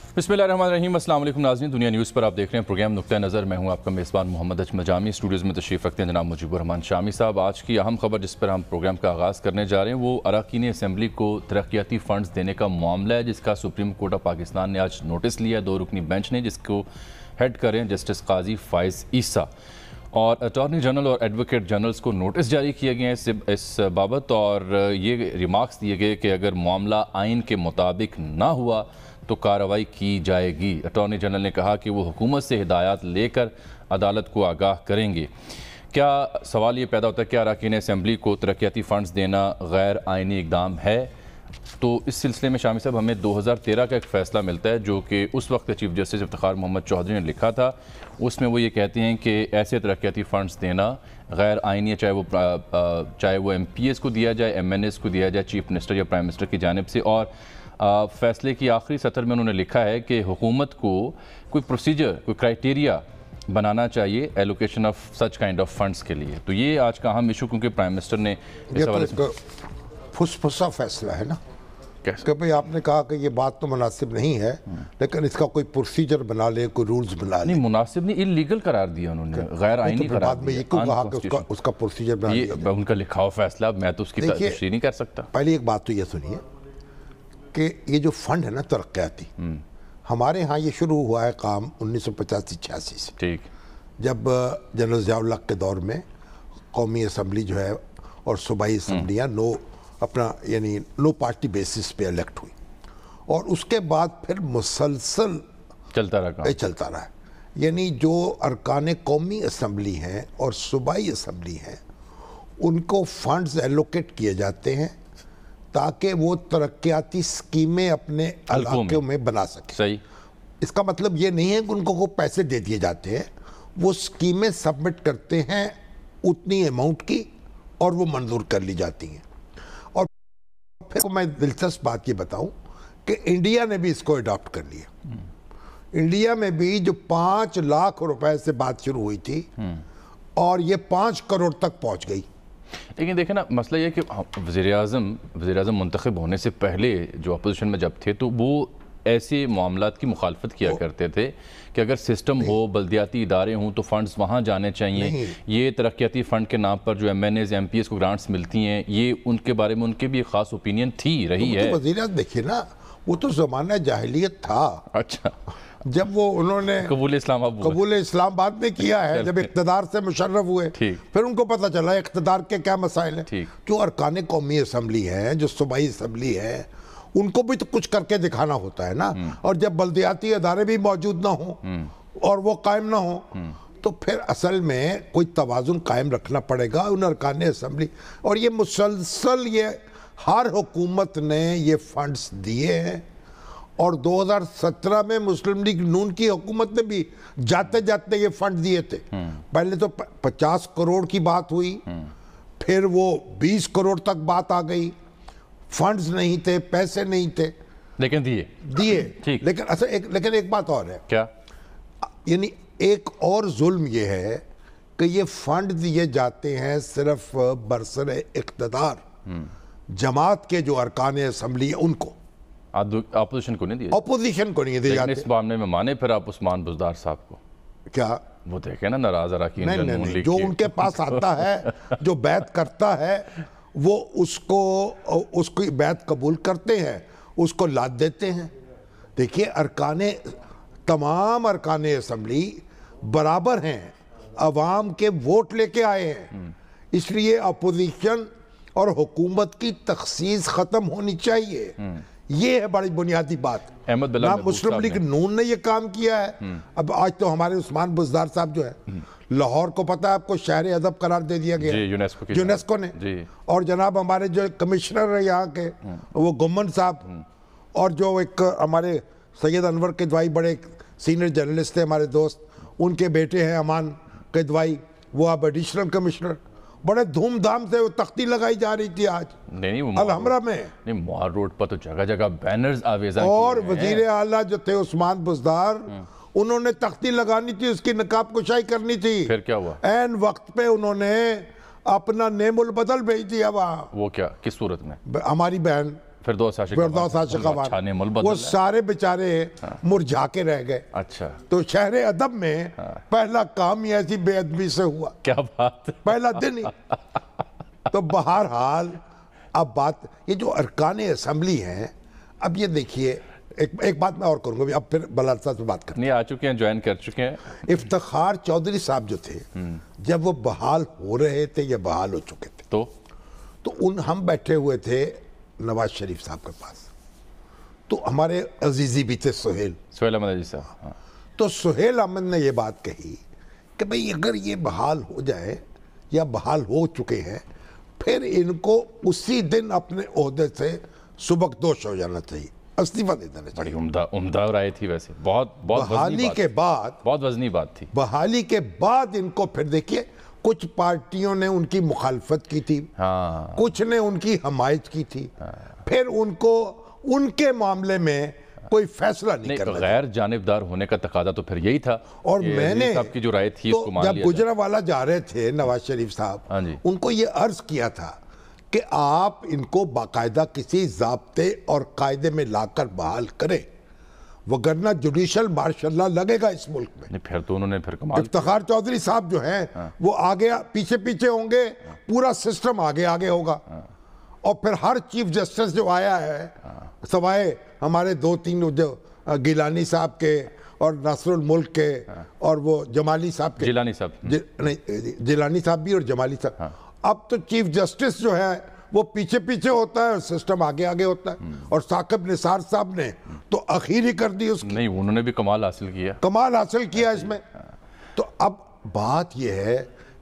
बिस्मिल्लाहिर्रहमानिर्रहीम। अस्सलाम वालेकुम नाज़रीन, दुनिया न्यूज़ पर आप देख रहे हैं प्रोग्राम नुक्ता नज़र। मैं हूं आपका मेज़बान मोहम्मद अजमल जामी। स्टूडियोज़ में तशरीफ़ रखते हैं जनाब मुजीबुर रहमान शामी साहब। आज की अहम खबर जिस पर हम प्रोग्राम का आगाज़ करने जा रहे हैं वो अरकान असम्बली को तरक्याती फ़ंड्स देने का मामला है, जिसका सुप्रीम कोर्ट ऑफ पाकिस्तान ने आज नोटिस लिया 2 रुकनी बेंच ने, जिसको हेड करें जस्टिस काजी फ़ाइज़ ईसा। और अटॉर्नी जनरल और एडवोकेट जनरल्स को नोटिस जारी किए गए हैं इस बाबत, और ये रिमार्क्स दिए गए कि अगर मामला आइन के मुताबिक ना हुआ तो कार्रवाई की जाएगी। अटॉर्नी जनरल ने कहा कि वो हुकूमत से हिदायत लेकर अदालत को आगाह करेंगे। क्या सवाल ये पैदा होता है, क्या अरकान असम्बली को तरक्याती फ़ंड्स देना गैर आइनी इक़दाम है? तो इस सिलसिले में शामी साहब हमें 2013 का एक फ़ैसला मिलता है जो कि उस वक्त चीफ जस्टिस इफ्तिखार मोहम्मद चौधरी ने लिखा था। उसमें वो ये कहते हैं कि ऐसे तरक्याती फ़ंड्स देना गैर आइनी है, चाहे वो MPs को दिया जाए, MNAs को दिया जाए, चीफ मिनिस्टर या प्राइम मिनिस्टर की जानिब से। और फ़ैसले की आखिरी सतर में उन्होंने लिखा है कि हुकूमत को कोई प्रोसीजर, कोई क्राइटेरिया बनाना चाहिए allocation of such kind of funds के लिए। तो ये आज का अहम इशू, क्योंकि प्राइम मिनिस्टर ने इस हवाले से फुसफुसा फैसला है ना कि भाई आपने कहा कि ये बात तो मुनासिब नहीं है, लेकिन इसका कोई प्रोसीजर बना ले, कोई रूल्स बना ले। नहीं, मुनासिब नहीं, इलीगल करार दिया उन्होंने, गैर आइनी करार बाद में ये क्यों कहा कि उसका प्रोसीजर बना दिया? उनका लिखा हुआ फैसला, मैं तो उसकी तशरीह नहीं कर सकता। पहले एक बात तो ये सुनिए कि ये जो फंड है ना तरक्याती, हमारे यहाँ ये शुरू हुआ है काम 1985-86 से। ठीक, जब जनरल ज़िया-उल हक के दौर में कौमी असम्बली जो है और सूबाई असम्बलियाँ नो पार्टी बेसिस पे इलेक्ट हुई, और उसके बाद फिर मुसलसल चलता रहा है। यानी जो अरकान कौमी असम्बली हैं और सूबाई असम्बली हैं उनको फंड्स एलोकेट किए जाते हैं ताकि वो तरक्याती स्कीमें अपने इलाकों में बना सकें। सही। इसका मतलब ये नहीं है कि उनको को पैसे दे दिए जाते हैं, वो स्कीमें सबमिट करते हैं उतनी अमाउंट की और वो मंजूर कर ली जाती हैं। और फिर मैं दिलचस्प बात ये बताऊं कि इंडिया ने भी इसको अडॉप्ट कर लिया। इंडिया में भी जो 5 लाख रुपए से बात शुरू हुई थी और ये 5 करोड़ तक पहुंच गई। लेकिन देखें ना, मसला ये कि वज़ीर आज़म मुंतखब होने से पहले जो अपोजिशन में जब थे तो वो ऐसे मामलात की मुखालफत किया करते थे कि अगर सिस्टम हो, बल्दियाती इदारे हों तो फंड्स वहाँ जाने चाहिए। ये तरक्याती फ़ंड के नाम पर जो MNAs MPs को ग्रांट्स मिलती हैं, ये उनके बारे में उनके भी एक ख़ास ओपिनियन रही है। वज़ीर आज़म देखिए ना, वो तो ज़माना जाहिलियत था। अच्छा, जब वो उन्होंने कबूल इस्लामाबाद में किया है, जब इक़्तिदार से मुशर्रफ हुए, फिर उनको पता चला इक़्तिदार के क्या मसाइल हैं। क्यों अरकान कौमी असम्बली है, जो सूबाई असम्बली है, उनको भी तो कुछ करके दिखाना होता है ना। और जब बल्दियाती अदारे भी मौजूद ना हो और वो कायम ना हो तो फिर असल में कोई तवाज़ुन कायम रखना पड़ेगा उन अरकान असम्बली। और ये मुसलसल ये हर हुकूमत ने ये फंड्स दिए हैं, और 2017 में मुस्लिम लीग नून की हुकूमत ने भी जाते जाते ये फंड दिए थे। पहले तो 50 करोड़ की बात हुई, फिर वो 20 करोड़ तक बात आ गई। फंड्स नहीं थे, पैसे नहीं थे, लेकिन दिए। लेकिन एक बात और है। क्या? यानी एक और जुल्म ये है कि ये फंड दिए जाते हैं सिर्फ बरसरे इक़्तिदार जमात के जो अरकान असम्बली है उनको, अपोजिशन को नहीं दिए। अपोजिशन को नहीं दिए जाते। इस मामले में माने फिर आप उस्मान बुज़दार साहब को? क्या वो देखे ना, नाराज अरकान नहीं, जो उनके पास आता है, जो बैत करता है, वो उसकी बैत कबूल करते हैं, उसको लाद देते हैं। देखिए तमाम अरकान असम्बली बराबर हैं, अवाम के वोट लेके आए हैं, इसलिए अपोजिशन और हुकूमत की तखसीस ख़त्म होनी चाहिए। ये है बड़ी बुनियादी बात। ना मुस्लिम लीग नून ने ये काम किया है। अब आज तो हमारे उस्मान बुज़दार साहब जो है, लाहौर को पता है आपको शहर अदब करार दे दिया गया यूनेस्को ने। और जनाब हमारे जो कमिश्नर है यहाँ के, वो गुम्मन साहब, और जो एक हमारे सैयद अनवर किदवाई, बड़े सीनियर जर्नलिस्ट थे हमारे दोस्त, उनके बेटे हैं अमान किदवाई, वो अब एडिशनल कमिश्नर। बड़े धूमधाम से वो तख्ती लगाई जा रही थी आज अलहमरा में। मॉल रोड पर तो जगह जगह बैनर्स आवेज़ा और वजीर आला जो थे उस्मान बुज़दार, उन्होंने तख्ती लगानी थी, उसकी नकाब कुशाई करनी थी। फिर क्या हुआ? एन वक्त पे उन्होंने अपना नेमुल बदल भेज दिया वहाँ। वो क्या, किस सूरत में? हमारी बहन फिरदौस आशिकाबाद, वो सारे बेचारे मुरझा के रह गए। अच्छा, तो शहर अदब में पहला काम ही ऐसी बेअदबी से हुआ। क्या बात, पहला दिन ही। तो बहरहाल अब बात, ये जो अरकान असेंबली हैं, अब ये देखिए, एक बात मैं और करूंगा, अब फिर बलाल साहब से बात करते नहीं, आ चुके हैं, ज्वाइन कर चुके हैं। इफ्तिखार चौधरी साहब जो थे, जब वो बहाल हो रहे थे या बहाल हो चुके थे, तो हम बैठे हुए थे नवाज शरीफ साहब के पास, तो हमारे अजीजी भी थे सुहेल अहमद जी साहब। तो सुहेल अहमद ने ये बात कही कि भाई अगर ये बहाल हो जाए या बहाल हो चुके हैं, फिर इनको उसी दिन अपने ओहदे से सुबकदोश हो जाना चाहिए, इस्तीफा दे देना चाहिए। बड़ी उम्दा राय थी वैसे, बहुत बहाली के बाद, बहुत वजनी बात थी। बहाली के बाद इनको फिर देखिए, कुछ पार्टियों ने उनकी मुखालफत की थी, कुछ ने उनकी हमायत की थी, फिर उनको उनके मामले में कोई फैसला नहीं करना। तो गैर जानिबदार होने का तकाजा तो फिर यही था। और मैंने साहब की जो राय थी, तो जब गुजरांवाला जा रहे थे नवाज शरीफ साहब, उनको ये अर्ज किया था कि आप इनको बाकायदा किसी ज़ाब्ते और कायदे में लाकर बहाल करें, वगरना जुडिशल मार्शल लगेगा इस मुल्क में। फिर तो उन्होंने फिर कमाल। इफ्तिखार चौधरी साहब जो हैं, वो आगे पीछे होंगे, पूरा सिस्टम आगे होगा। और फिर हर चीफ जस्टिस जो आया है, सवाए हमारे 2-3 जो गिलानी साहब के और नासरुल मुल्क के और वो जमाली साहब के, जिलानी साहब नहीं, जिलानी साहब भी और जमाली साहब, अब तो चीफ जस्टिस जो है वो पीछे होता है और सिस्टम आगे होता है। और साकिब निसार साहब ने तो आखिरी कर दी उसकी। नहीं, उन्होंने भी कमाल हासिल किया इसमें। तो अब बात यह है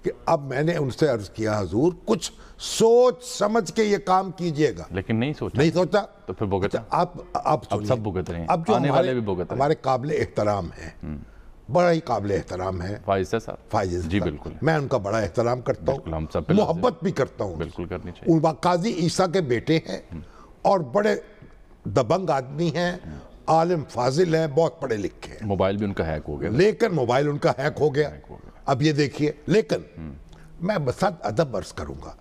कि अब मैंने उनसे अर्ज किया, हुजूर कुछ सोच समझ के ये काम कीजिएगा, लेकिन नहीं सोचा तो फिर भुगत। अब सब भुगत रहे हैं, अब जो आने वाले भी भुगत रहे हैं। हमारे काबिल एहतराम है, बड़ा ही काबिल एहतराम है फाइज जी, बिल्कुल, मैं उनका बड़ा एहतराम करता हूँ, मोहब्बत भी करता हूँ, बिल्कुल करनी चाहिए। उन काजी ईसा के बेटे हैं और बड़े दबंग आदमी हैं, आलिम फाजिल हैं, बहुत पढ़े लिखे हैं। मोबाइल भी उनका हैक हो गया, लेकिन मोबाइल उनका हैक हो गया। अब ये देखिए, लेकिन मैं बसात अदब अर्ज करूंगा,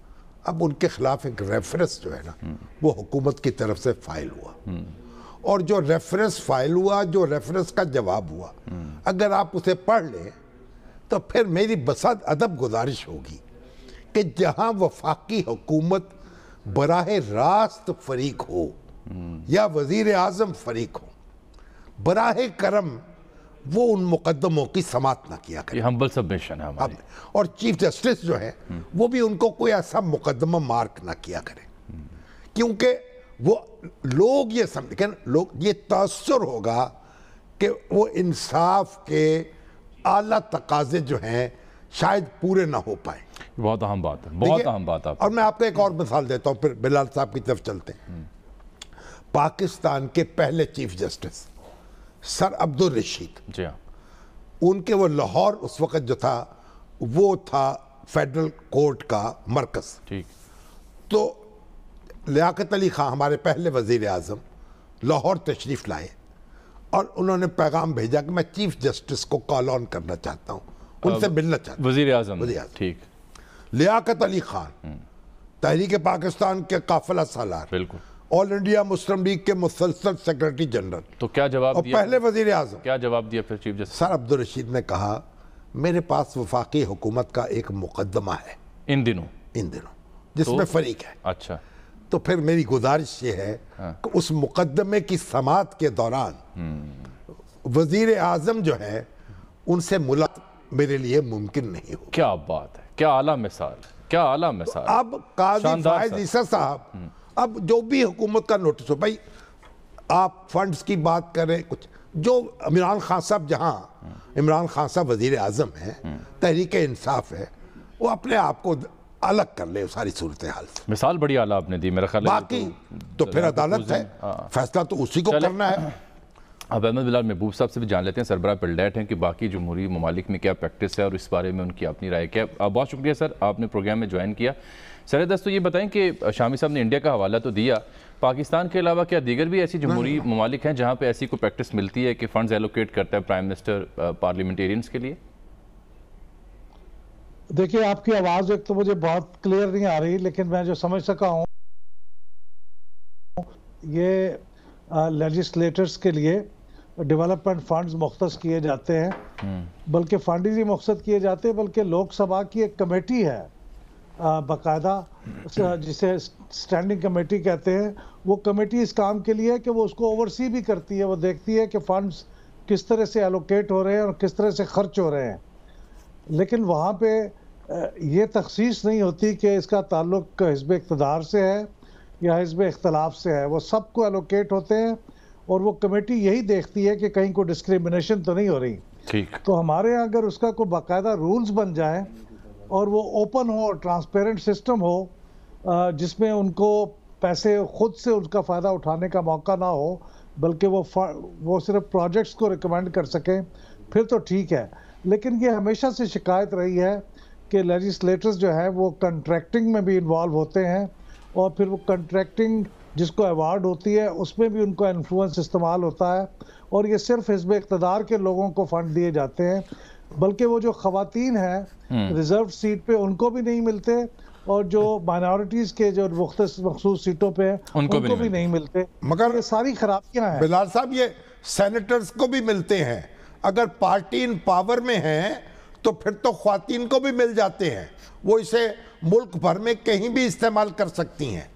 अब उनके खिलाफ एक रेफरेंस जो है ना, वो हुकूमत की तरफ से फाइल हुआ, और जो रेफरेंस फाइल हुआ, जो रेफरेंस का जवाब हुआ, अगर आप उसे पढ़ लें तो फिर मेरी बसात अदब गुजारिश होगी कि जहां वफाकी हुकूमत बराह रास्त फरीक हो या वजीर आजम फरीक हो, बराह करम वो उन मुकदमों की समात ना किया करें। हम्बल सबमिशन है हमारी। और चीफ जस्टिस जो है वो भी उनको कोई ऐसा मुकदमा मार्क ना किया करें, क्योंकि वो लोग ये समझें, लोग ये तासुर होगा कि वो इंसाफ के आला तकाजे जो हैं शायद पूरे ना हो पाए। बहुत अहम बात है, बहुत अहम बात है। और मैं आपको एक और मिसाल देता हूं, फिर बिलाल साहब की तरफ चलते हैं। पाकिस्तान के पहले chief justice sir Abdul Rashid, जी हाँ, उनके वो लाहौर उस वक़्त जो था वो था फेडरल कोर्ट का मरकज़। ठीक। तो लियाकत अली खां हमारे पहले वज़ीर आज़म लाहौर तशरीफ़ लाए और उन्होंने पैगाम भेजा कि मैं चीफ जस्टिस को कॉल ऑन करना चाहता हूँ, उनसे मिलना चाहता हूँ। वज़ीर आज़म, ठीक। लियाकत अली खान तहरीक पाकिस्तान के काफिला सालार, बिल्कुल, ऑल इंडिया मुस्लिम लीग के मुसलसल सेक्रेटरी जनरल, तो क्या जवाब दिया? पहले वजीर आज़म, क्या जवाब दिया फिर chief justice? Sir Abdul Rashid ने कहा, मेरे पास वफाकी हुकूमत का एक मुकदमा है इन दिनों जिसमें फरीक है। अच्छा, तो फिर मेरी गुजारिश ये है कि उस मुकदमे की समात के दौरान वजीर आज़म जो है उनसे मुलाकात मेरे लिए मुमकिन नहीं हो। क्या बात है, क्या आला मिसाल, क्या आला मिसाल। अब काजी फाइज ईसा साहब, अब जो भी हुकूमत का नोटिस हो, भाई आप फंड्स की बात करें, कुछ जो इमरान खान साहब, जहां इमरान खान साहब वजीर आज़म हैं, तहरीक इंसाफ है, वो अपने आप को अलग कर ले सारी सूरत हाल से। मिसाल बड़ी आला आपने दी, मेरा ख्याल है। बाकी तो फिर अदालत है, फैसला तो उसी को करना है। अब अहमद बिलाल महबूब साहब से भी जान लेते हैं, सरबराह पिलडैट हैं, कि बाकी जमहूरी ममालिक में क्या प्रैक्टिस है और इस बारे में उनकी अपनी राय क्या है। बहुत शुक्रिया सर, आपने प्रोग्राम में ज्वाइन किया। सर दस, तो ये बताएं कि शामी साहब ने इंडिया का हवाला तो दिया, पाकिस्तान के अलावा क्या दीगर भी ऐसी जमहूरी ममालिक हैं जहाँ पे ऐसी कोई प्रैक्टिस मिलती है कि फंड्स एलोकेट करता है प्राइम मिनिस्टर पार्लियामेंटेरियंस के लिए? देखिए, आपकी आवाज़ एक तो मुझे बहुत क्लियर नहीं आ रही, लेकिन मैं जो समझ सका हूँ ये लेजिस्लेटर्स के लिए डेवलपमेंट फंड्स मुख्तस किए जाते हैं, बल्कि फंड ही नहीं मुख्तस किए जाते, बल्कि लोकसभा की एक कमेटी है बाकायदा, जिसे स्टैंडिंग कमेटी कहते हैं। वो कमेटी इस काम के लिए है कि वो उसको ओवरसी भी करती है, वो देखती है कि फंड्स किस तरह से एलोकेट हो रहे हैं और किस तरह से खर्च हो रहे हैं। लेकिन वहाँ पे ये तखसीस नहीं होती कि इसका ताल्लुक हिज़्ब इक़्तिदार से है या हिज़्ब इख्तलाफ से है। वो सबको एलोकेट होते हैं और वो कमेटी यही देखती है कि कहीं कोई डिस्क्रिमिनेशन तो नहीं हो रही। ठीक। तो हमारे यहाँ अगर उसका कोई बाकायदा रूल्स बन जाए और वो ओपन हो और ट्रांसपेरेंट सिस्टम हो, जिसमें उनको पैसे खुद से उसका फ़ायदा उठाने का मौका ना हो, बल्कि वो सिर्फ प्रोजेक्ट्स को रिकमेंड कर सकें, फिर तो ठीक है। लेकिन ये हमेशा से शिकायत रही है कि लेजिस्लेटर्स जो है वो कंट्रैक्टिंग में भी इन्वॉल्व होते हैं, और फिर वो कंट्रैक्टिंग जिसको अवार्ड होती है उसमें भी उनका इन्फ्लुएंस इस्तेमाल होता है, और ये सिर्फ हिज़्ब इक़्तिदार के लोगों को फंड दिए जाते हैं, बल्कि वो जो ख़वातीन हैं रिजर्व सीट पे उनको भी नहीं मिलते, और जो माइनॉरिटीज़ के जो मखसूस सीटों पे हैं उनको भी नहीं मिलते। मगर ये सारी खराबियाँ हैं। बिलाल साहब, ये सेनेटर्स को भी मिलते हैं। अगर पार्टी इन पावर में है तो फिर तो ख्वातीन को भी मिल जाते हैं, वो इसे मुल्क भर में कहीं भी इस्तेमाल कर सकती हैं।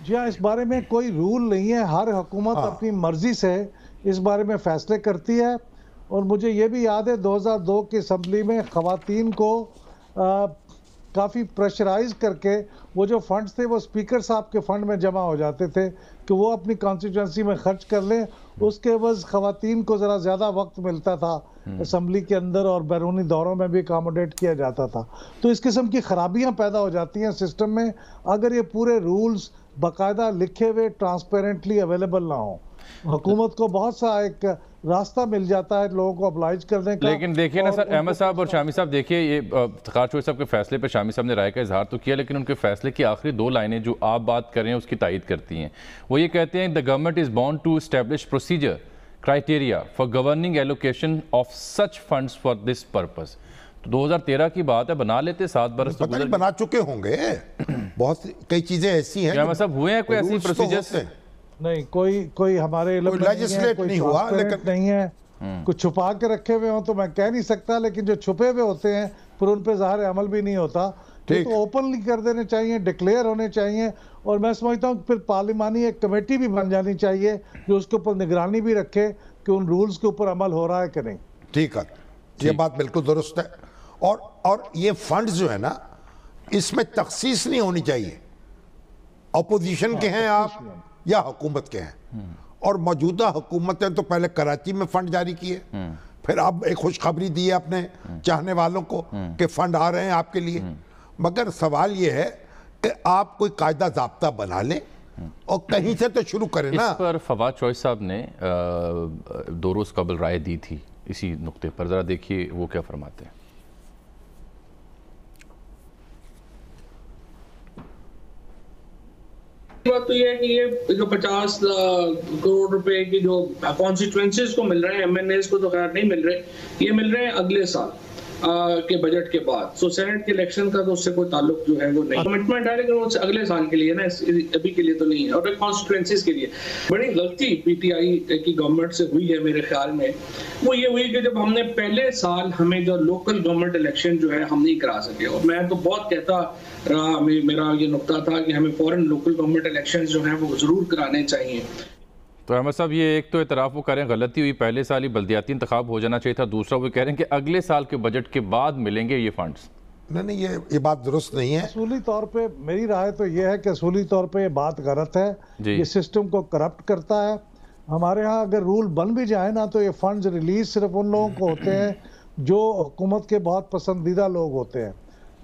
जी हाँ, इस बारे में कोई रूल नहीं है, हर हुकूमत अपनी मर्जी से इस बारे में फैसले करती है। और मुझे ये भी याद है 2002 की असम्बली में ख़वातीन को काफ़ी प्रेशराइज करके वो जो फंड्स थे वो स्पीकर साहब के फंड में जमा हो जाते थे कि वो अपनी कॉन्स्टिट्यूंसी में खर्च कर लें। उसके बस ख़वातीन को ज़रा ज़्यादा वक्त मिलता था असम्बली के अंदर, और बैरूनी दौरों में भी अकोमोडेट किया जाता था। तो इस किस्म की खराबियाँ पैदा हो जाती हैं सिस्टम में अगर ये पूरे रूल्स बाकायदा लिखे हुए ट्रांसपेरेंटली अवेलेबल ना हो। हुकूमत को बहुत सा एक रास्ता मिल जाता है लोगों को अप्लाई करने का। लेकिन देखिए ना सर, अहमद साहब और शामी साहब, देखिए ये ख़ार चौधरी साहब के फैसले पर शामी साहब ने राय का इजहार तो किया, लेकिन उनके फैसले की आखिरी दो लाइनें जो आप बात कर रहे हैं उसकी तायद करती हैं। वो ये कहते हैं, the government is bound to establish procedure criteria for governing allocation of such funds for this purpose. तो 2013 की बात है, बना लेते 7 बरस तो पता नहीं बना चुके होंगे। बहुत कई चीजें ऐसी हैं क्या सब हुए हैं कोई ऐसी प्रोसीजर्स? नहीं, कोई हमारे लेजिस्लेट नहीं हुआ, लेकिन नहीं है, कुछ छुपा के रखे हुए हो तो मैं कह नहीं सकता, लेकिन जो छुपे हुए होते हैं फिर उन पे ज़ाहिर अमल भी नहीं होता। तो ओपनली कर देने चाहिए, डिक्लेयर होने चाहिए, और मैं समझता हूँ फिर पार्लिमानी एक कमेटी भी बन जानी चाहिए जो उसके ऊपर निगरानी भी रखे कि उन रूल्स के ऊपर अमल हो रहा है कि नहीं। ठीक है, ये बात बिल्कुल दुरुस्त है। और ये फंड्स जो है ना, इसमें तखसीस नहीं होनी चाहिए, अपोजिशन के हैं आप या हुकूमत के हैं। और मौजूदा हुकूमत ने तो पहले कराची में फंड जारी किए, फिर अब एक खुशखबरी दी है अपने चाहने वालों को कि फंड आ रहे हैं आपके लिए। मगर सवाल ये है कि आप कोई कायदा ज़ाब्ता बना लें और कहीं से तो शुरू करें ना। इस पर फवाद चौधरी साहब ने 2 रोज़ कबल राय दी थी इसी नुक्ते पर, ज़रा देखिए वो क्या फरमाते हैं। बात तो ये है कि ये जो 50 करोड़ रुपए की जो कॉन्स्टिट्यूएंसीज को मिल रहे हैं, एमएनएस को तो खैर नहीं मिल रहे, ये मिल रहे हैं अगले साल के बजट के बाद। सो सेनेट के इलेक्शन का तो उससे कोई ताल्लुक जो है वो नहीं, कमिटमेंट है लेकिन वो अगले साल के लिए ना, अभी के लिए तो नहीं है। और कॉन्स्टिट्यूएंसीज के लिए बड़ी गलती पीटीआई की गवर्नमेंट से हुई है मेरे ख्याल में, वो ये हुई कि जब हमने पहले साल हमें जो लोकल गवर्नमेंट इलेक्शन जो है हम नहीं करा सके। और मैं तो बहुत कहता रहा, मेरा ये नुक्ता था कि हमें फॉरेन लोकल गवर्नमेंट इलेक्शन जो है वो जरूर कराने चाहिए। तो अहमद साहब, ये एक तो एतराफ़ वो करें गलती हुई, पहले साल ही बल्दियाती इंतखाब हो जाना चाहिए था। दूसरा वो कह रहे हैं कि अगले साल के बजट के बाद मिलेंगे ये फंड्स। नहीं, ये बात दुरुस्त नहीं है। असूली तौर पे मेरी राय तो ये है कि असूली तौर पे ये बात गलत है, ये सिस्टम को करप्ट करता है। हमारे यहाँ अगर रूल बन भी जाए ना, तो ये फंड्स रिलीज सिर्फ उन लोगों को होते हैं जो हुकूमत के बहुत पसंदीदा लोग होते हैं।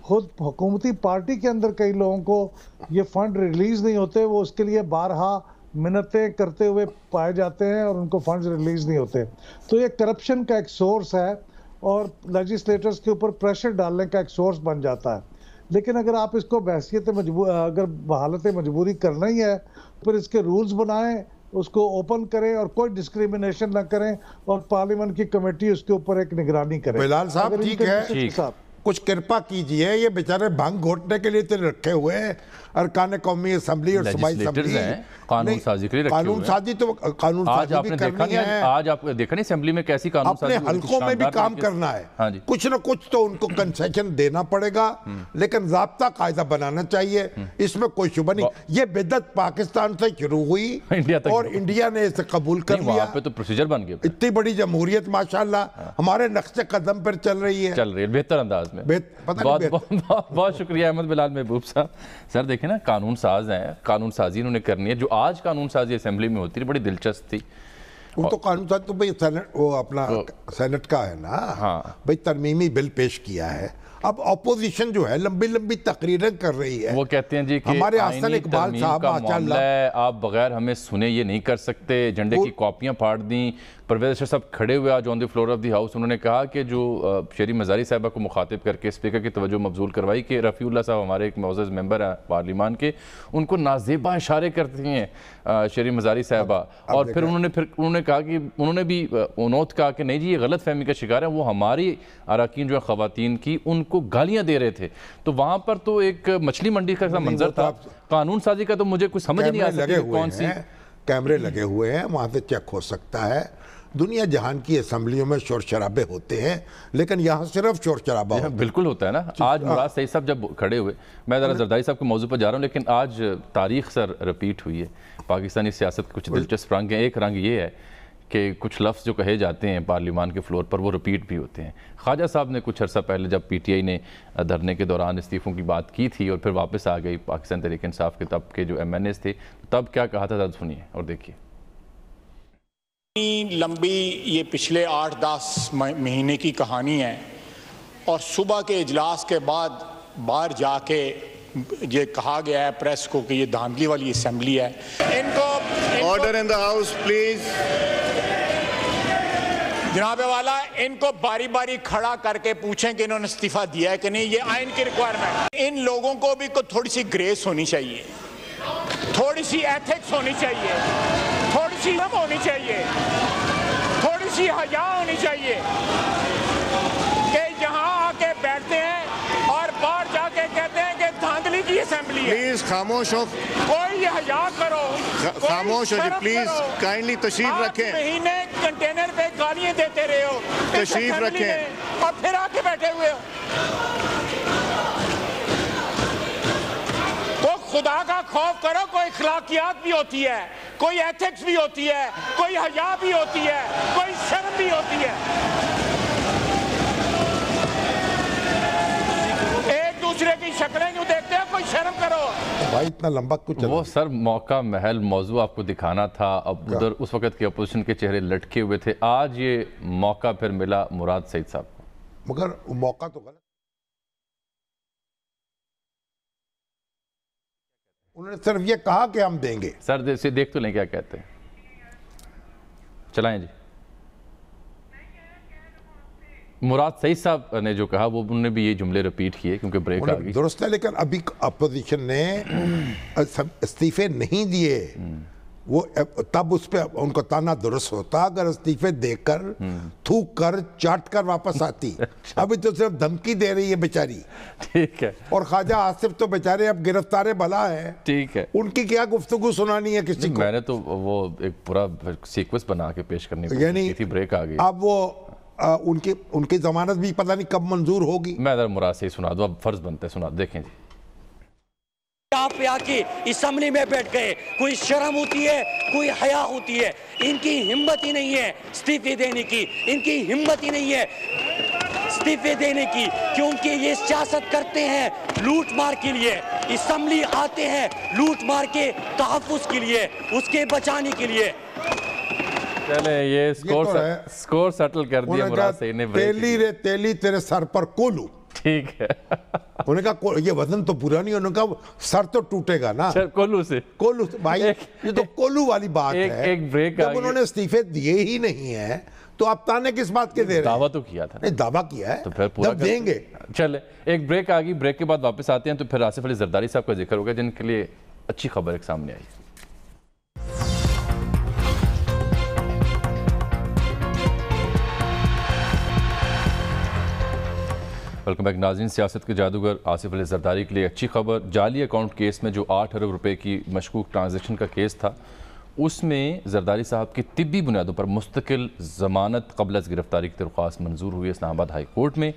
खुद हुकूमती पार्टी के अंदर कई लोगों को ये फंड रिलीज नहीं होते, वो उसके लिए बारहा मिन्नतें करते हुए पाए जाते हैं और उनको फंड्स रिलीज नहीं होते। तो ये करप्शन का एक सोर्स है और लेजिस्लेटर्स के ऊपर प्रेशर डालने का एक सोर्स बन जाता है। लेकिन अगर आप इसको बहैसियत अगर बहालत मजबूरी करना ही है, फिर इसके रूल्स बनाएं, उसको ओपन करें और कोई डिस्क्रिमिनेशन ना करें, और पार्लियामेंट की कमेटी उसके ऊपर एक निगरानी करे। बिलाल साहब, ठीक है, कुछ कृपा कीजिए, ये बेचारे भांग घोटने के लिए तो रखे हुए हैं अरकान कौमी असम्बली और सूबाई असम्बली, कानून साजी के लिए रखे हुए हैं। कानून साजी तो कानून साजी भी करनी है। आज आप देखा नहीं असेंबली में कैसी कानून साजी, अपने हलकों में भी काम करना है। हाँ जी, कुछ ना कुछ तो उनको कंसेशन देना पड़ेगा, लेकिन ज़ाब्ता कायदा बनाना चाहिए, इसमें कोई शुबा नहीं। ये बिदत पाकिस्तान से शुरू हुई और इंडिया ने इसे कबूल कर लिया, वहाँ पे तो प्रोसीजर बन गया। इतनी बड़ी जमहूरियत माशाल्लाह हमारे नक्शे कदम पर चल रही है, बेहतर अंदाज में। बहुत शुक्रिया अहमद बिलाल महबूब साहब। सर देखें ना, कानून साज हैं, कानून साजी उन्होंने करनी है। जो आज कानून साजी असेंबली में होती है बड़ी दिलचस्प थी। वो तो कानून साज तो भाई सेनेट, वो अपना सेनेट का है ना, हाँ भाई तरमीमी बिल पेश किया है। अब अपोजिशन जो है लंबी लंबी तकरीरें कर रही है, वो कहते हैं जी कि हमारे हसन इकबाल साहब माशाल्लाह आप बगैर हमें सुने ये नहीं कर सकते, एजेंडे की कॉपियां फाड़ दी। परवेज अशरफ साहब खड़े हुए आज on the floor of the house, उन्होंने कहा कि जो शेरी मज़ारी साहबा को मुखातिब करके स्पीकर की तवज्जो मबजूल करवाई कि रफ़ीउल्लाह साहब हमारे एक मुअज़्ज़ज़ मेंबर हैं पार्लिमान के, उनको नाज़ेबा इशारे करती हैं शेरी मज़ारी साहबा। और फिर उन्होंने कहा कि उन्होंने भी उन्होंने कहा कि नहीं जी ये गलत फहमी का शिकार है, वो हमारी अरकान जो है ख़वातीन की उनको गालियाँ दे रहे थे। तो वहाँ पर तो एक मछली मंडी का मंजर था। कानून साजी का तो मुझे कुछ समझ नहीं आ सकती कौन सी कैमरे लगे हुए हैं, वहाँ से चेक हो सकता है। दुनिया जहान की असम्बलियों में शोर शराबे होते हैं, लेकिन यहाँ सिर्फ शोर शराबा होता है। बिल्कुल होता है ना। आज मुराद सईद साहब जब खड़े हुए, मैं ज़रा जरदारी साहब के मौजू पर जा रहा हूँ, लेकिन आज तारीख सर रिपीट हुई है पाकिस्तानी सियासत के कुछ दिलचस्प रंग हैं। एक रंग ये है कि कुछ लफ्ज़ जो कहे जाते हैं पार्लिमान के फ्लोर पर वो रिपीट भी होते हैं। ख्वाजा साहब ने कुछ अर्सा पहले जब PTI ने धरने के दौरान इस्तीफ़ों की बात की थी और फिर वापस आ गई पाकिस्तान तहरीक इंसाफ के तब के जो MNAs थे, तब क्या कहा था, सुनिए और देखिए। लंबी ये पिछले 8-10 महीने की कहानी है और सुबह के इजलास के बाद बाहर जाके ये कहा गया है प्रेस को कि ये धांधली वाली असेंबली है। इनको order in the house please. जनाब वाला, इनको बारी बारी खड़ा करके पूछें कि इन्होंने इस्तीफा दिया है कि नहीं, ये आइन की रिक्वायरमेंट। इन लोगों को भी थोड़ी सी ग्रेस होनी चाहिए, थोड़ी सी एथिक्स होनी चाहिए, थोड़ी सी शर्म होनी चाहिए, थोड़ी सी हया होनी चाहिए कि यहाँ आके बैठते हैं और बाहर जाके कहते हैं कि धांधली की असेंबली है। प्लीज खामोश हो, कोई हया करो, खामोश हो जी प्लीज, काइंडली तशरीफ रखें। महीने कंटेनर पे गालियां देते रहे हो, तशरीफ रखें और फिर आके बैठे हुए हो। तो खुदा का खौफ करो, कोई अखलाकियात भी होती है, कोई एथिक्स भी होती है, कोई हया भी होती है, कोई शर्म भी होती है। एक दूसरे की शक्लें क्यों देखते हो, कोई शर्म करो भाई। इतना लंबा कुछ वो सर मौका महल मौजू आपको दिखाना था। अब उधर उस वक्त के अपोजिशन के चेहरे लटके हुए थे, आज ये मौका फिर मिला मुराद सईद साहब को। मगर मौका तो गलत, उन्होंने सिर्फ ये कहा कि हम देंगे। सर से देख तो नहीं क्या कहते हैं, चलाएं जी। मुराद सईद साहब ने जो कहा वो उन्होंने भी ये जुमले रिपीट किए क्योंकि ब्रेक आ गई। दुरुस्त है, लेकिन अभी अपोजिशन ने इस्तीफे नहीं दिए, वो तब उस पर उनको ताना दुरुस्त होता अगर इस्तीफे देकर थूक कर चाट कर वापस आती। अभी तो सिर्फ धमकी दे रही है बेचारी। ठीक है। और ख्वाजा आसिफ तो बेचारे अब गिरफ्तार भला है। ठीक है। उनकी क्या गुफ्तगू सुनानी है किसी को। मैंने तो वो एक पूरा सीक्वेंस बना के पेश करनी थी, ब्रेक आ गई। अब वो उनकी जमानत भी पता नहीं कब मंजूर होगी। मैं जरा मुराद से ही सुना दूं, अब फर्ज बनते सुना, देखें जी। आप पे आके असेंबली में बैठ गए, कोई शर्म होती है, कोई हया होती है, इनकी हिम्मत ही नहीं है इस्तीफे देने की, इनकी हिम्मत ही नहीं है इस्तीफे देने की, क्योंकि ये सियासत करते हैं लूट मार के लिए। असेंबली आते हैं लूट मार के तहफ्फुज़ के लिए, उसके बचाने के लिए। चले ये स्कोर सेटल कर दिया मुराद सईद ने। तेली तेरे सर पर कोलू। ठीक है। उन्होंने कहा ये वजन तो पूरा नहीं, उन्होंने कहा सर तो टूटेगा ना कोलू से। भाई ये तो कोलू वाली बात है। एक ब्रेक जब उन्होंने इस्तीफे दिए ही नहीं है तो आप ताने किस बात के दे रहे हैं? दावा तो किया था। नहीं, दावा किया है तो फिर पूरा देंगे। चले एक ब्रेक आ गई, ब्रेक के बाद वापस आते हैं तो फिर आसिफ अली जरदारी साहब का जिक्र होगा जिनके लिए अच्छी खबर एक सामने आई। वेलकम बैक नाज़रीन। सियासत के जादूगर आसिफ अली जरदारी के लिए अच्छी खबर। जाली अकाउंट केस में जो 8 अरब रुपए की मशकूक ट्रांजैक्शन का केस था, उसमें जरदारी साहब की तिब्बी बुनियादों पर मुस्तकिल ज़मानत क़ब्ल अज़ गिरफ़्तारी की दरख्वास्त मंजूर हुई है इस्लामाबाद हाई कोर्ट में।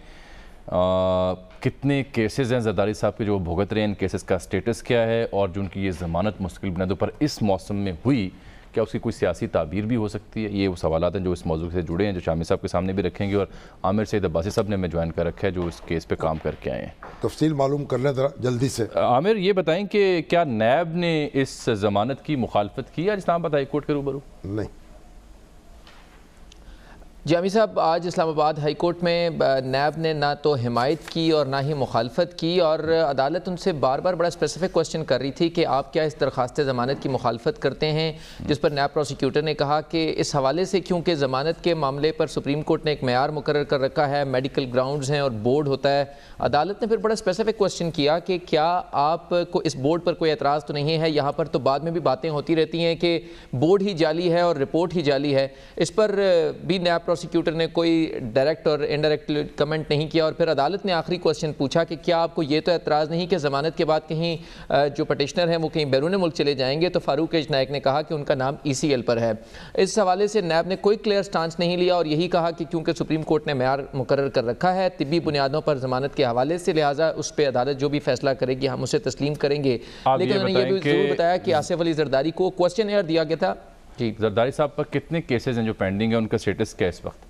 कितने केसेस हैं जरदारी साहब के जो भुगत रहे हैं, इन केसेस का स्टेटस क्या है, और जो उनकी ये ज़मानत मुस्तकिल बुनियादों पर इस मौसम में हुई, क्या उसकी कोई सियासी ताबीर भी हो सकती है? ये वो सवालात हैं जो इस मौजू से जुड़े हैं, जो शामी साहब के सामने भी रखेंगे, और आमिर सईद अब्बासी साहब ने हमें ज्वाइन कर रखा है जो इस केस पे काम करके आए हैं। तफसील मालूम कर लें ज़रा जल्दी से। आमिर, ये बताएं कि क्या नैब ने इस ज़मानत की मुखालफत की आज इस्लामाबाद हाई कोर्ट के रूबरू? नहीं जामी साहब, आज इस्लामाबाद हाई कोर्ट में नैब ने ना तो हिमायत की और ना ही मुखालफत की, और अदालत उनसे बार बार बड़ा स्पेसिफिक क्वेश्चन कर रही थी कि आप क्या इस दरख्वास्त ज़मानत की मुखालफत करते हैं, जिस पर नैब प्रोसिक्यूटर ने कहा कि इस हवाले से क्योंकि ज़मानत के मामले पर सुप्रीम कोर्ट ने एक मेयार मुकर्रर कर रखा है, मेडिकल ग्राउंड्स हैं और बोर्ड होता है। अदालत ने फिर बड़ा स्पेसिफिक क्वेश्चन किया कि क्या आपको इस बोर्ड पर कोई एतराज़ तो नहीं है? यहाँ पर तो बाद में भी बातें होती रहती हैं कि बोर्ड ही जाली है और रिपोर्ट ही जाली है। इस पर भी नैब प्रोसिक्यूटर ने कोई डायरेक्ट और इनडायरेक्ट कमेंट नहीं किया, और फिर अदालत ने आखिरी क्वेश्चन पूछा कि क्या आपको ये तो एतराज़ नहीं कि ज़मानत के बाद कहीं जो पटिशनर हैं वो कहीं बैरून मुल्क चले जाएंगे? तो फारूक एच नायक ने कहा कि उनका नाम ECL पर है। इस हवाले से नैब ने कोई क्लियर स्टांस नहीं लिया और यही कहा कि क्योंकि सुप्रीम कोर्ट ने मेयार मुकर्रर कर रखा है तिब्बी बुनियादों पर ज़मानत के हवाले से, लिहाजा उस पर अदालत जो भी फैसला करेगी हम उसे तस्लीम करेंगे। लेकिन उन्होंने ये भी ज़रूर बताया कि आसिफ अली जरदारी को क्वेश्चन एयर दिया गया था। जी, जरदारी साहब पर कितने केसेस हैं जो पेंडिंग है, उनका स्टेटस क्या है इस वक्त?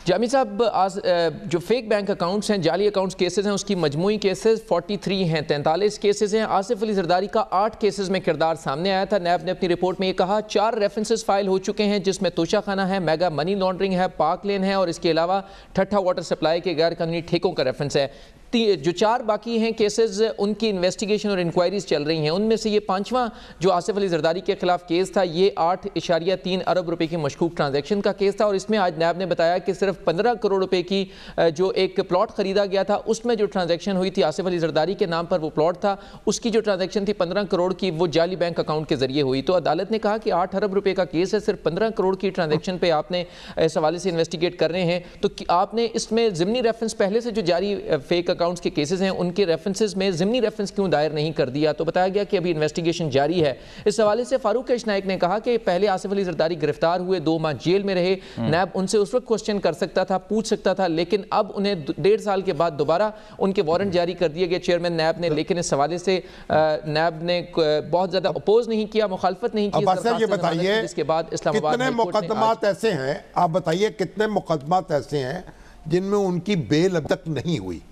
जामी साहब, आज जो फेक बैंक अकाउंट्स हैं, जाली अकाउंट्स केसेस हैं, उसकी मजमूई केसेस 43 हैं, 43 केसेस हैं। आसिफ अली जरदारी का 8 केसेस में किरदार सामने आया था। नैब ने अपनी रिपोर्ट में ये कहा 4 रेफरेंसेस फाइल हो चुके हैं, जिसमें तोशा खाना है, मेगा मनी लॉन्ड्रिंग है, पार्क लेन है, और इसके अलावा ठट्ठा वाटर सप्लाई के गैर कानूनी ठेकों का रेफरेंस है। जो 4 बाकी हैं केसेस, उनकी इन्वेस्टिगेशन और इंक्वायरीज चल रही हैं। उनमें से ये 5वां जो आसिफ अली जरदारी के खिलाफ केस था, ये 8.3 अरब रुपए की मशकूक ट्रांजैक्शन का केस था, और इसमें आज नैब ने बताया कि सिर्फ 15 करोड़ रुपए की जो एक प्लॉट खरीदा गया था, उसमें जो ट्रांजैक्शन हुई थी आसिफ अली जरदारी के नाम पर वो प्लॉट था, उसकी जो ट्रांजैक्शन थी 15 करोड़ की, वो जाली बैंक अकाउंट के जरिए हुई। तो अदालत ने कहा कि 8 अरब रुपए का केस है, सिर्फ 15 करोड़ की ट्रांजैक्शन पे आपने इस हवाले से इन्वेस्टिगेट कर रहे हैं, तो आपने इसमें ज़िमनी रेफरेंस पहले से जो जारी फेक अकाउंट्स के केसेस हैं उनके रेफरेंसेस में ज़िमनी रेफरेंस क्यों दायर नहीं कर दिया? तो बताया गया कि अभी इन्वेस्टिगेशन जारी है। इस हवाले से फारूक एच नायक ने कहा कि पहले आसिफ अली जरदारी गिरफ्तार हुए, 2 माह जेल में रहे, नैब उनसे उस वक्त क्वेश्चन कर सकता था, पूछ सकता था, लेकिन अब उन्हें 1.5 साल के बाद दोबारा उनके वारंट जारी कर दिए गए चेयरमैन नैब ने। लेकिन इस हवाले से नैब ने बहुत ज्यादा अपोज नहीं किया, मुखालफत नहीं की। ये बताइए इसके बाद इस्लामाबाद कितने मुकदमात ऐसे हैं, आप बताइए कितने मुकदमात ऐसे हैं जिनमें उनकी बेल अब तक नहीं हुई?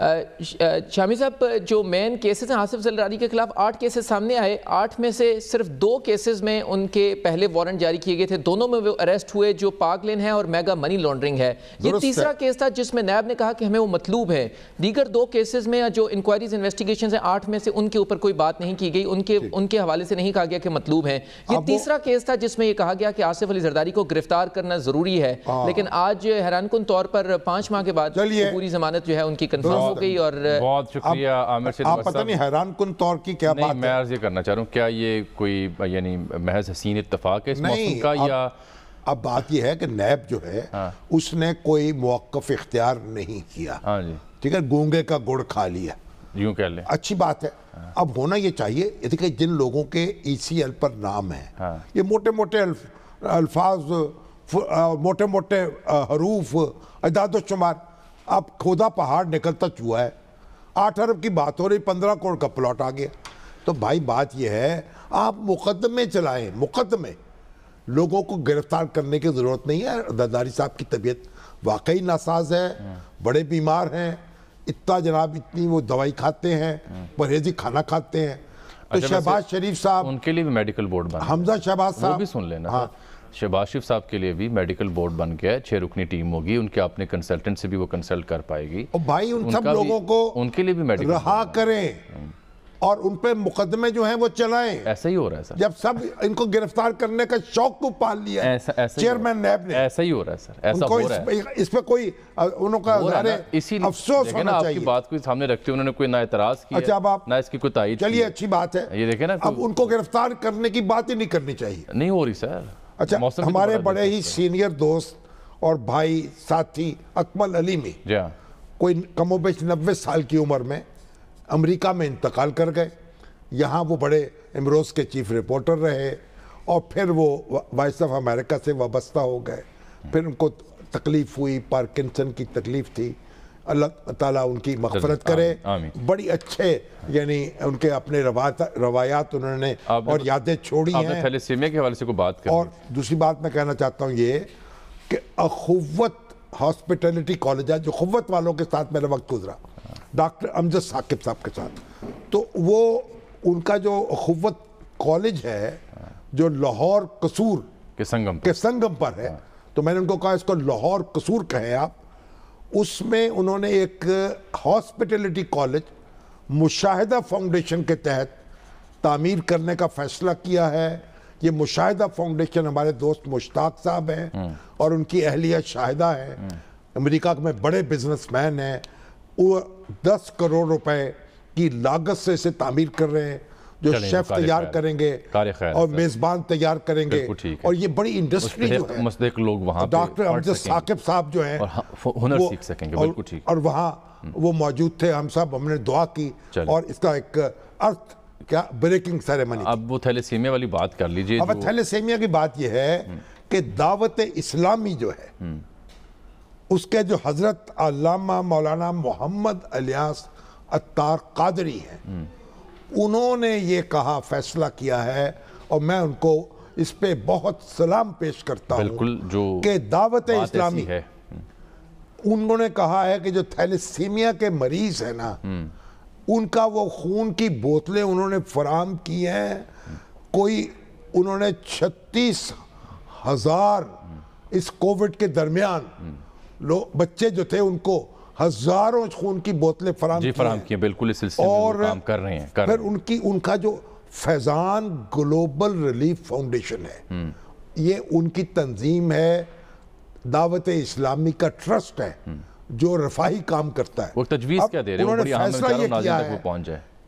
शामी साहब, जो मेन केसेस हैं आसिफ जरदारी के खिलाफ 8 केसेस सामने आए, 8 में से सिर्फ 2 केसेस में उनके पहले वारंट जारी किए गए थे, दोनों में वो अरेस्ट हुए, जो पार्क लेन है और मेगा मनी लॉन्ड्रिंग है। ये तीसरा केस था जिसमें नैब ने कहा कि हमें वो मतलूब है। दीगर 2 केसेस में जो इंक्वायरीज इन्वेस्टिगेशन है 8 में से उनके ऊपर कोई बात नहीं की गई, उनके हवाले से नहीं कहा गया कि मतलूब है। ये तीसरा केस था जिसमें ये कहा गया कि आसिफ अली जरदारी को गिरफ्तार करना जरूरी है, लेकिन आज हैरानकुन तौर पर 5 माह के बाद पूरी जमानत जो है उनकी कंफर्म हो गई। और बहुत शुक्रिया आमिर सईद। आप पता नहीं हैरानकुन तौर की क्या बात है? मैं अर्ज ये करना चाह रहा हूँ, क्या ये कोई यानी महज हसीन इत्तेफाक है इस मौसम का, या अब बात ये है कि नैब जो है उसने कोई मौक़िफ़ इख्तियार नहीं किया। हाँ जी, ठीक है, गूंगे का गुड़ खा लिया, यूं कह लें, अच्छी बात है। अब होना ये चाहिए, देखिए जिन लोगों के ECL पर नाम है, ये मोटे मोटे अल्फाज, मोटे मोटे हरूफ, अदाद शुमार, अब खुदा पहाड़ निकलता चुआ है। 8 अरब की बात हो रही, 15 करोड़ का प्लॉट आ गया। तो भाई बात यह है, आप मुकदमे चलाएं, मुकदमे, लोगों को गिरफ्तार करने की ज़रूरत नहीं है। जरदारी साहब की तबीयत वाकई नासाज है, बड़े बीमार हैं, इतना जनाब इतनी वो दवाई खाते हैं, परहेजी खाना खाते हैं। तो शहबाज शरीफ साहब, उनके लिए भी मेडिकल बोर्ड बना, हमजा शहबाज साहब, वो भी सुन लेना। शहबाज शरीफ साहब के लिए भी मेडिकल बोर्ड बन गया है, 6 रुकनी टीम होगी, उनके अपने कंसल्टेंट से भी वो कंसल्ट कर पाएगी। और भाई उन सब लोगों को उनके लिए भी मेडिकल रहा करें और उन पे मुकदमे जो हैं वो चलाएं। ऐसा ही हो रहा है सर, जब सब इनको गिरफ्तार करने का शौक को पाल लिया है चेयरमैन नैब ने। ऐसा ही हो रहा है सर, ऐसा हो रहा है। इस पे कोई उनका अफसोस होना चाहिए। आपकी बात को सामने रखते उन्होंने कोई ना एतराज किया, अच्छा, अब आप ना इसकी कोई तायीद। चलिए अच्छी बात है, ये देखें ना, अब उनको गिरफ्तार करने की बात ही नहीं करनी चाहिए। नहीं हो रही सर, अच्छा, मौसम भी तो हमारे बड़ा बड़े ही दिलचस्प सीनियर दोस्त और भाई साथी अकमल अलीमी जी हाँ, कोई कमोबेश 90 साल की उम्र में अमेरिका में इंतकाल कर गए। यहाँ वो बड़े इमरोज़ के चीफ रिपोर्टर रहे और फिर वो वॉइस ऑफ अमेरिका से वाबस्ता हो गए। फिर उनको तकलीफ़ हुई, पार्किंसन की तकलीफ़ थी, अल्लाह ताला उनकी मग़फ़रत करे। आमीन। बड़ी अच्छे यानी उनके अपने रवायात उन्होंने और यादें छोड़ी आपने हैं। थैलेसीमिया के हवाले से कोई बात कर और दूसरी बात मैं कहना चाहता हूँ ये कि अखुव्वत हॉस्पिटैलिटी कॉलेज है, जो खुव्वत वालों के साथ मेरा वक्त गुजरा, डॉक्टर अमजद साकिब साहब के साथ, तो वो उनका जो अखुव्वत कॉलेज है जो लाहौर कसूर के संगम पर है, तो मैंने उनको कहा इसको लाहौर कसूर कहें आप। उसमें उन्होंने एक हॉस्पिटैलिटी कॉलेज मुशाहिदा फाउंडेशन के तहत तामीर करने का फैसला किया है। ये मुशाहिदा फाउंडेशन हमारे दोस्त मुश्ताक साहब हैं और उनकी अहलिया शाहिदा है, अमेरिका में बड़े बिजनेसमैन हैं। वो 10 करोड़ रुपए की लागत से इसे तामीर कर रहे हैं, जो शेफ तैयार करेंगे और मेज़बान तैयार करेंगे, और ये बड़ी इंडस्ट्री जो है, मुस्तहिक लोग वहाँ डॉक्टर अमजद साकिब साहब जो हैं हुनर सीख सकेंगे। बिल्कुल ठीक। और वहाँ वो मौजूद थे, हम सब हमने दुआ की और इसका एक अर्थ क्या ब्रेकिंग सेरेमनी। अब वो थैलेसीमिया वाली बात कर लीजिए। अब थैलेसीमिया की बात ये है कि दावत इस्लामी जो है उसके जो हजरत अल्लामा मौलाना मोहम्मद इलियास अत्तार कादरी हैं, उन्होंने ये कहा, फैसला किया है, और मैं उनको इस पे बहुत सलाम पेश करता हूँ। बिल्कुल, जो कि दावत इस्लामी है, उन्होंने कहा है कि जो थैलेसीमिया के मरीज है ना, उनका वो खून की बोतलें उन्होंने फराहम की हैं। कोई उन्होंने 36,000 इस कोविड के दरमियान बच्चे जो थे उनको हजारों खून की बोतलें फराहम की। बिल्कुल इस सिलसिले में वो काम कर रहे हैं। फिर उनका जो फैजान ग्लोबल रिलीफ फाउंडेशन है, ये उनकी तंजीम है, दावत इस्लामी का ट्रस्ट है जो रफाही काम करता है। वो तजवीज़ क्या दे रहे हैं? उन्होंने फैसला ये किया है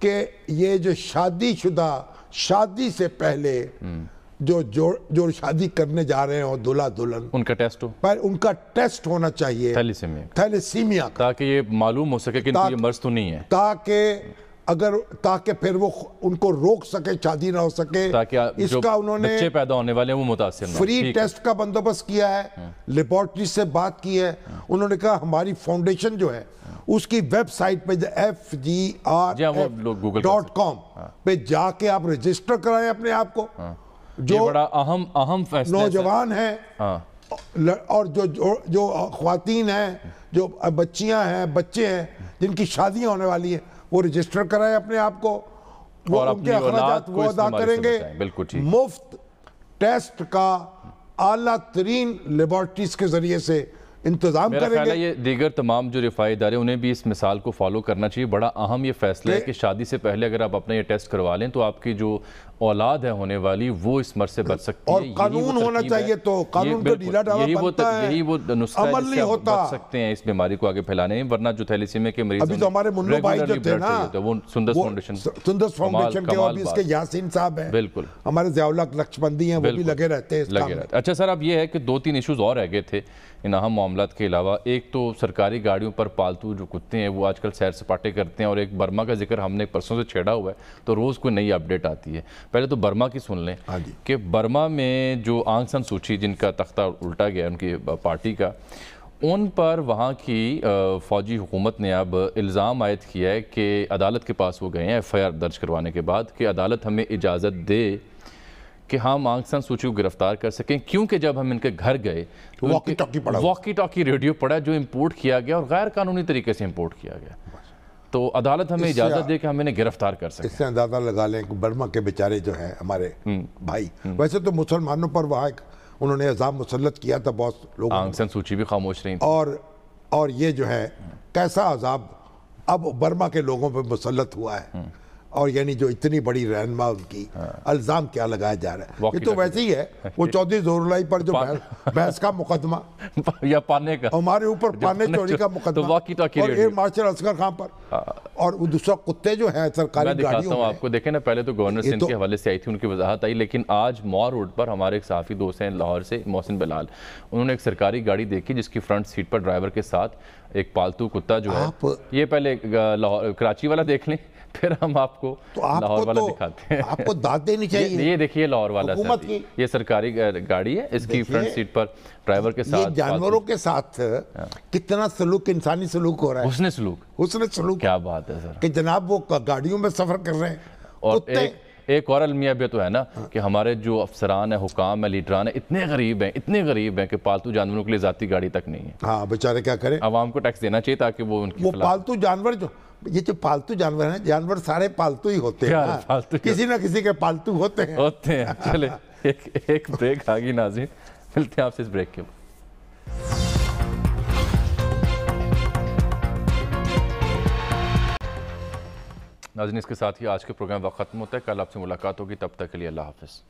कि ये जो शादीशुदा, शादी से पहले जो शादी करने जा रहे हो दूल्हा दुल्हन, उनका टेस्ट हो, पर उनका टेस्ट होना चाहिए थैलेसीमिया का, ताकि ये मालूम हो सके कि ये मर्ज तो नहीं है, ताकि फिर वो उनको रोक सके, शादी ना हो सके, ताकि इसका उन्होंने बच्चे पैदा होने वाले हैं वो मुतासिर ना हो। फ्री टेस्ट का बंदोबस्त किया है, लेबोरेटरी से बात की है। उन्होंने कहा हमारी फाउंडेशन जो है उसकी वेबसाइट पे FGRF.com पे जाके आप रजिस्टर कराएं अपने आप को। जो बड़ा अहम फैसला नौजवान हैं और जो ख्वातीन हैं, जो बच्चियां हैं, बच्चे हैं जिनकी शादियां होने वाली हैं, वो रजिस्टर कराएं अपने आप को, वो उनके अखराजात वो अदा करेंगे। मुफ्त टेस्ट का आला तरीन लेबोरेटरीज के जरिए से इंतजाम करेंगे। ये दीगर तमाम जो रिफाई इदारे उन्हें भी इस मिसाल को फॉलो करना चाहिए। बड़ा अहम ये फैसला है कि शादी से पहले अगर आप अपना ये टेस्ट करवा लें तो आपकी जो औलाद है होने वाली वो इस मर्ज से बच सकती है। और कानून होना चाहिए, तो कानून को ढीला ढाला बनता है, यही वो नुस्खा है जिससे आप बच सकते हैं इस बीमारी को आगे फैलाने। वरना जो थैलेसीमिया के मरीज, अभी तो हमारे मुन्नो भाई जो थे ना, वो सुंदस फाउंडेशन के और भी इसके यासीन साहब हैं, बिल्कुल हमारे ज़ियाउल हक नक्शबंदी हैं, वो भी लगे रहते हैं। अच्छा सर, अब ये है कि 2-3 इशूज़ और रह गए थे इन अहम मामलात के अलावा। एक तो सरकारी गाड़ियों पर पालतू जो कुत्ते हैं वो आजकल सैर सपाटे करते हैं, और एक बर्मा का जिक्र हमने परसों से छेड़ा हुआ है, तो रोज़ कोई नई अपडेट आती है। पहले तो बर्मा की सुन लें कि बर्मा में जो आंग सान सूची जिनका तख्ता उल्टा गया उनकी पार्टी का, उन पर वहाँ की फ़ौजी हुकूमत ने अब इल्ज़ाम आयद किया है कि अदालत के पास वो गए हैं FIR दर्ज करवाने के बाद कि अदालत हमें इजाज़त दे कि हम आंग सान सूची को गिरफ्तार कर सकें, क्योंकि जब हम इनके घर गए तो वॉकी टॉकी रेडियो पड़ा जो इम्पोर्ट किया गया और गैर कानूनी तरीके से इम्पोर्ट किया गया, तो अदालत हमें इजाज़त दे कि हम इन्हें गिरफ्तार कर सकें। इससे अंदाज़ा लगा लें कि बर्मा के बेचारे जो हैं हमारे भाई, वैसे तो मुसलमानों पर वहाँ उन्होंने अज़ाब मुसल्लत किया था, बहुत लोग, आंग सान सूची भी खामोश रही थी, और ये जो है कैसा अज़ाब अब बर्मा के लोगों पर मुसल्लत हुआ है। اور یعنی جو اتنی بڑی رہنما उनकी الزام کیا لگایا جا رہا ہے. یہ تو ویسے ہی ہے وہ چودھری ظہور پر جو بحث کا مقدمہ یا پانے کا ہمارے اوپر پانے چوری کا مقدمہ اور ایئر مارشل اصغر خان پر اور وہ دوسرا کتے جو ہیں سرکاری میں دکھاتا گاڑیوں ہوں آپ کو. دیکھیں نا پہلے تو گورنر سندھ کے حوالے سے آئی تھی ان کی وضاحت آئی, لیکن آج مور روڈ پر ہمارے ایک صحافی دوست ہیں لاہور سے محسن بلال, انہوں نے ایک سرکاری گاڑی دیکھی جس کی فرنٹ سیٹ پر ڈرائیور کے ساتھ ایک پالتو کتا جو ہے, یہ پہلے کراچی والا دیکھ لیں پھر ہم آپ کو لاہور والا دکھاتے ہیں. آپ کو داد دینی چاہیے. یہ دیکھیے لاہور والا یہ سرکاری گاڑی ہے, اس کی فرنٹ سیٹ پر ڈرائیور کے ساتھ جانوروں کے ساتھ کتنا سلوک انسانی سلوک ہو رہا ہے. حسن سلوک کیا بات ہے سر, کہ جناب وہ گاڑیوں میں سفر کر رہے ہیں. اور ایک اور المیہ بھی تو ہے نا کہ ہمارے جو افسران ہیں, حکام ہیں, لیڈران ہیں, اتنے غریب ہیں کہ پالتو جانوروں کے لیے ذاتی گاڑی تک نہیں ہے. ہاں بیچارے کیا کریں, عوام کو ٹیکس دینا چاہیے تاکہ وہ ان کی وہ پالتو جانور یہ جو پالتو جانور ہیں, جانور سارے پالتو ہی ہوتے ہیں, کسی نہ کسی کے پالتو ہوتے ہیں. چلے ایک بریک آگی ناظرین, ملتے ہیں آپ سے اس بریک کے بعد. ناظرین اس کے ساتھ ہی آج کے پروگرام وقت ختم ہوتا ہے. کل آپ سے ملاقات ہوگی, تب تک کے لیے اللہ حافظ.